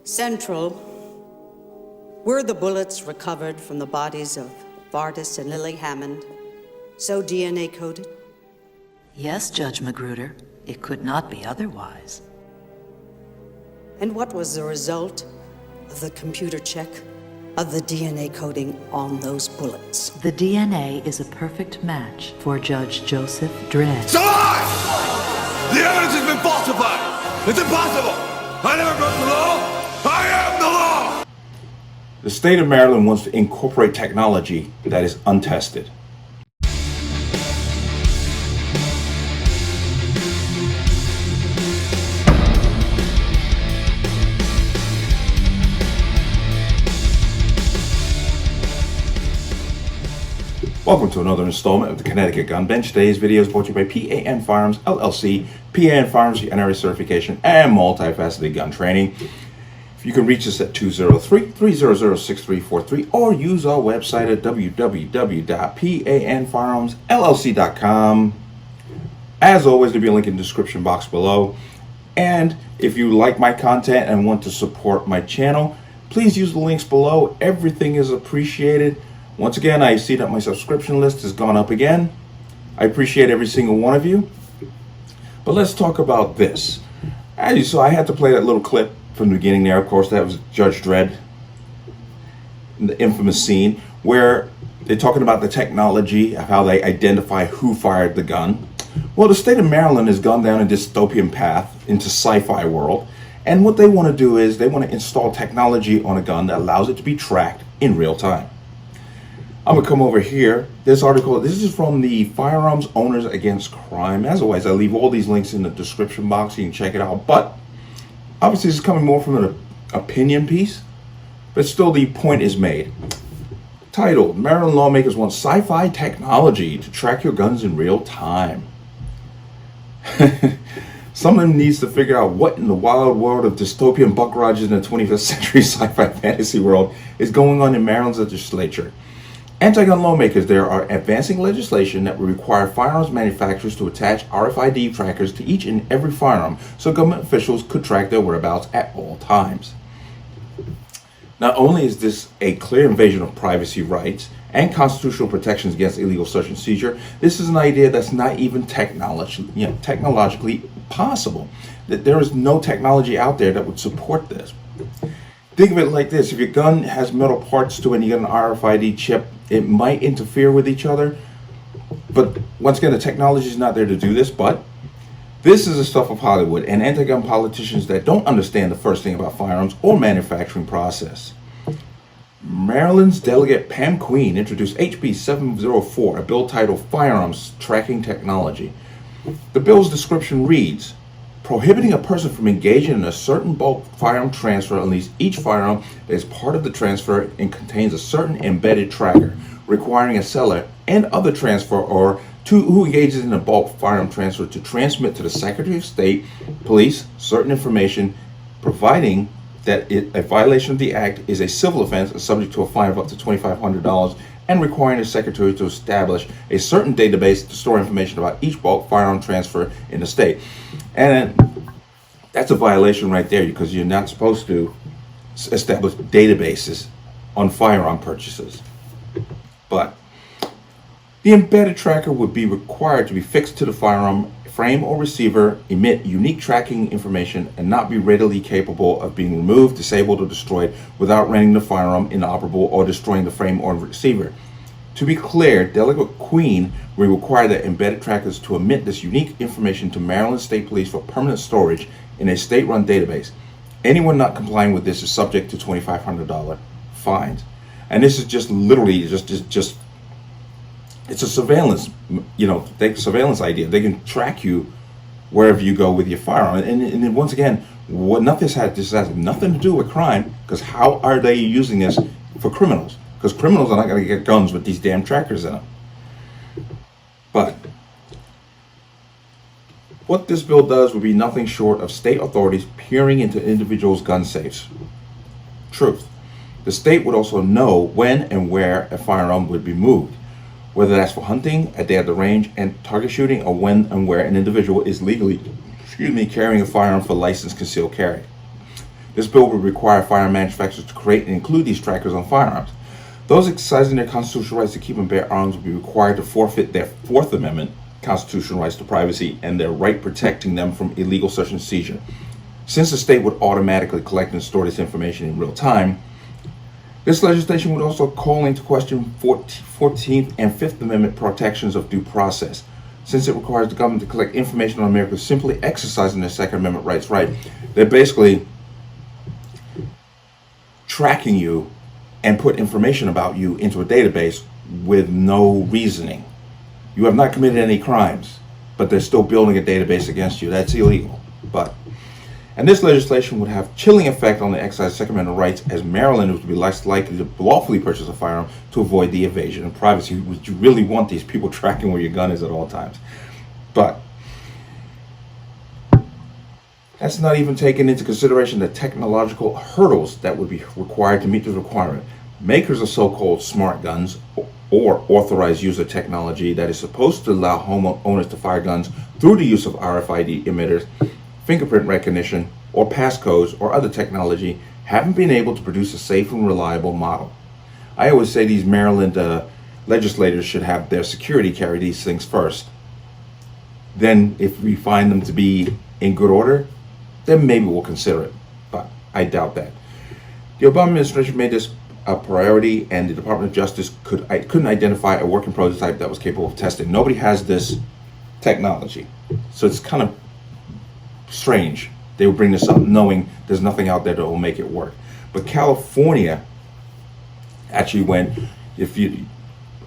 Central, were the bullets recovered from the bodies of Vardis and Lily Hammond so DNA coded? Yes, Judge Magruder. It could not be otherwise. And what was the result of the computer check of the DNA coding on those bullets? The DNA is a perfect match for Judge Joseph Dredd. It's a lie! The evidence has been falsified! It's impossible! I never broke the law! I am the law! The state of Maryland wants to incorporate technology that is untested. Welcome to another installment of the Connecticut Gun Bench. Today's video is brought to you by P.A.N. Firearms, LLC, P.A.N. Firearms, NRA certification, and multifaceted gun training. You can reach us at 203-300-6343 or use our website at www.panfirearmsllc.com. As always, there'll be a link in the description box below. And if you like my content and want to support my channel, please use the links below. Everything is appreciated. Once again, I see that my subscription list has gone up again. I appreciate every single one of you. But let's talk about this. As you saw, I had to play that little clip from the beginning there. Of course, that was Judge Dredd, the infamous scene where they're talking about the technology of how they identify who fired the gun. Well, the state of Maryland has gone down a dystopian path into sci-fi world. And what they want to do is they want to install technology on a gun that allows it to be tracked in real time. I'm going to come over here. This article, this is from the Firearms Owners Against Crime. As always, I leave all these links in the description box. You can check it out. But obviously, this is coming more from an opinion piece. But still, the point is made. Titled, Maryland lawmakers want sci-fi technology to track your guns in real time. Someone needs to figure out what in the wild world of dystopian Buck Rogers in the 25th century sci-fi fantasy world is going on in Maryland's legislature. Anti-gun lawmakers there are advancing legislation that will require firearms manufacturers to attach RFID trackers to each and every firearm so government officials could track their whereabouts at all times. Not only is this a clear invasion of privacy rights and constitutional protections against illegal search and seizure, this is an idea that's not even technologically possible. That there is no technology out there that would support this. Think of it like this. If your gun has metal parts to it and you got an RFID chip, it might interfere with each other. But once again, the technology is not there to do this. But this is the stuff of Hollywood and anti-gun politicians that don't understand the first thing about firearms or manufacturing process. Maryland's Delegate Pam Queen introduced HB 704, a bill titled Firearms Tracking Technology. The bill's description reads, prohibiting a person from engaging in a certain bulk firearm transfer unless each firearm that is part of the transfer and contains a certain embedded tracker, requiring a seller and other transfer or who engages in a bulk firearm transfer to transmit to the Secretary of State, Police, certain information, providing that a violation of the act is a civil offense and subject to a fine of up to $2,500, and requiring the Secretary to establish a certain database to store information about each bulk firearm transfer in the state. And that's a violation right there because you're not supposed to establish databases on firearm purchases. But the embedded tracker would be required to be fixed to the firearm frame or receiver, emit unique tracking information, and not be readily capable of being removed, disabled, or destroyed without rendering the firearm inoperable or destroying the frame or receiver. To be clear, Delegate Queen will require that embedded trackers to emit this unique information to Maryland State Police for permanent storage in a state-run database. Anyone not complying with this is subject to $2,500 fines. And this is just literally just it's a surveillance, surveillance idea. They can track you wherever you go with your firearm. And then once again, this has nothing to do with crime, because how are they using this for criminals? Because criminals are not going to get guns with these damn trackers in them. But what this bill does would be nothing short of state authorities peering into individuals' gun safes. Truth. The state would also know when and where a firearm would be moved, whether that's for hunting, a day at the range, and target shooting, or when and where an individual is legally carrying a firearm for licensed concealed carry. This bill would require firearm manufacturers to create and include these trackers on firearms. Those exercising their constitutional rights to keep and bear arms would be required to forfeit their Fourth Amendment constitutional rights to privacy and their right protecting them from illegal search and seizure. Since the state would automatically collect and store this information in real time, this legislation would also call into question 14th and 5th Amendment protections of due process. Since it requires the government to collect information on Americans simply exercising their Second Amendment rights, they're basically tracking you and put information about you into a database with no reasoning. You have not committed any crimes, but they're still building a database against you. That's illegal. And this legislation would have chilling effect on the exercise Second Amendment rights, as Maryland would be less likely to lawfully purchase a firearm to avoid the evasion of privacy. Would you really want these people tracking where your gun is at all times? But that's not even taking into consideration the technological hurdles that would be required to meet this requirement. Makers of so-called smart guns or authorized user technology that is supposed to allow homeowners to fire guns through the use of RFID emitters, fingerprint recognition, or passcodes or other technology haven't been able to produce a safe and reliable model. I always say these Maryland legislators should have their security carry these things first. Then if we find them to be in good order, then maybe we'll consider it, but I doubt that. The Obama administration made this a priority, and the Department of Justice couldn't identify a working prototype that was capable of testing. Nobody has this technology, so it's kind of strange they would bring this up knowing there's nothing out there that will make it work. But California actually went,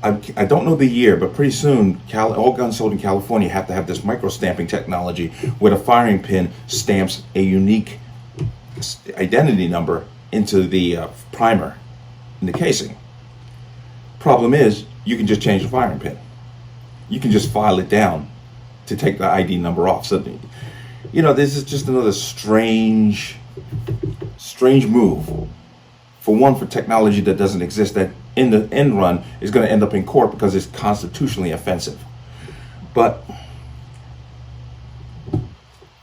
I don't know the year, but pretty soon all guns sold in California have to have this micro-stamping technology where the firing pin stamps a unique identity number into the primer in the casing. Problem is, you can just change the firing pin. You can just file it down to take the ID number off. So, this is just another strange move. For technology that doesn't exist, that in the end run is going to end up in court because it's constitutionally offensive. But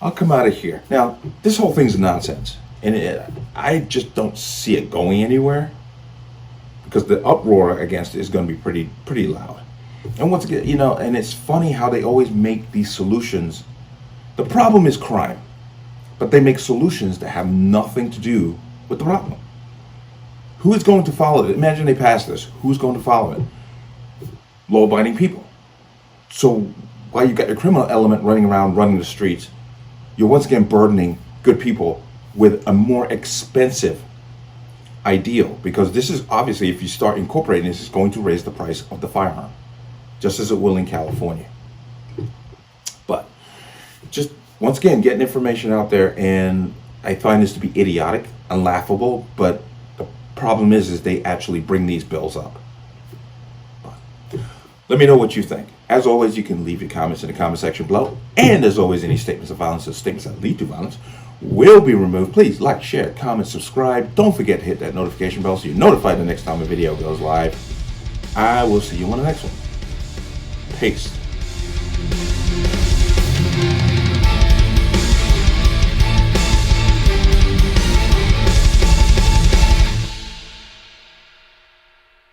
I'll come out of here. Now, this whole thing's nonsense. And I just don't see it going anywhere, because the uproar against it is going to be pretty loud. And once again, and it's funny how they always make these solutions. The problem is crime, but they make solutions that have nothing to do with the problem. Who is going to follow it? Imagine they pass this. Who's going to follow it? Law-abiding people. So while you got your criminal element running the streets, you're once again burdening good people with a more expensive ideal, because this is obviously, if you start incorporating this, it's going to raise the price of the firearm, just as it will in California. But just once again, getting information out there, and I find this to be idiotic and laughable, but the problem is they actually bring these bills up. But let me know what you think. As always, you can leave your comments in the comment section below, and as always, any statements of violence or statements that lead to violence will be removed. Please like, share, comment, subscribe. Don't forget to hit that notification bell so you're notified the next time a video goes live. I will see you on the next one. Peace.